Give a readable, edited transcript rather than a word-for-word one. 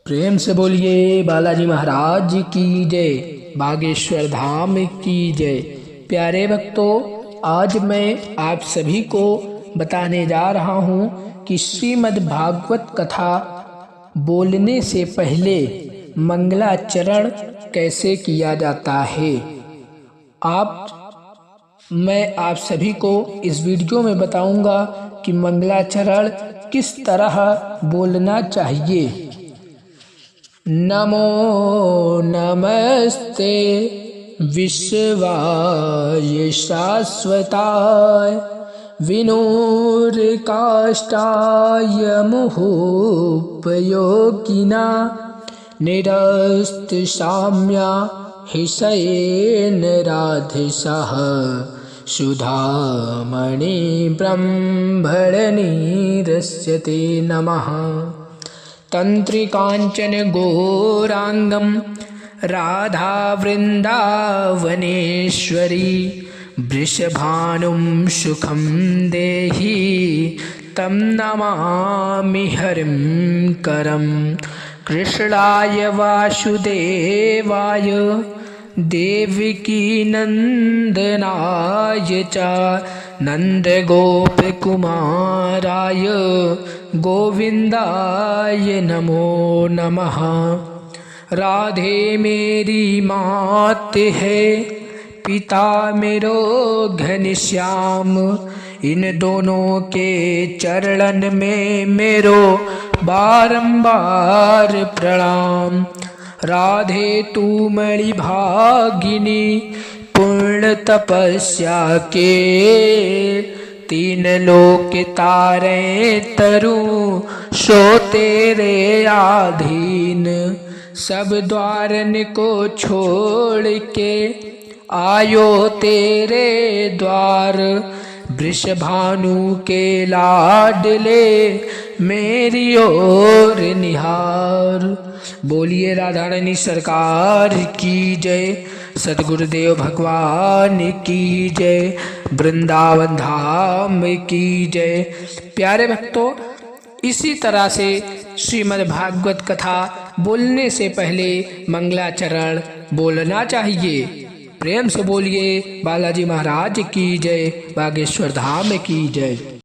प्रेम से बोलिए बालाजी महाराज की जय, बागेश्वर धाम की जय। प्यारे भक्तों, आज मैं आप सभी को बताने जा रहा हूँ कि श्रीमद् भागवत कथा बोलने से पहले मंगलाचरण कैसे किया जाता है। मैं आप सभी को इस वीडियो में बताऊंगा कि मंगलाचरण किस तरह बोलना चाहिए। नमो नमस्ते विश्वाय शाश्वताय विनूर्काष्ठाय मुहुपयोगिना निरस्त साम्या हिसयेन राधिसः सुधामणि ब्रह्मणीरस्यते नमः। तंत्रिकांचन गौरांगम राधा वृंदावनेश्वरी वृषभानुं सुखं देहि तं नमामि हरिं करं। कृष्णाय वासुदेवाय देवकी नंदनाय च नंदगोपकुमाराय गोविंदाय नमो नमः। राधे मेरी मात है, पिता मेरो घनश्याम, इन दोनों के चरणन में मेरो बारंबार प्रणाम। राधे तू मणि भागिनी पूर्ण तपस्या के तीन लोक तारे तरु सो तेरे आधीन। सब द्वारन को छोड़ के आयो तेरे द्वार। वृषभानु के लाडले मेरी ओर निहार। बोलिए राधा रानी सरकार की जय, सद्गुरुदेव भगवान की जय, वृंदावन धाम की जय। प्यारे भक्तों, इसी तरह से श्रीमद् भागवत कथा बोलने से पहले मंगलाचरण बोलना चाहिए। प्रेम से बोलिए बालाजी महाराज की जय, बागेश्वर धाम की जय।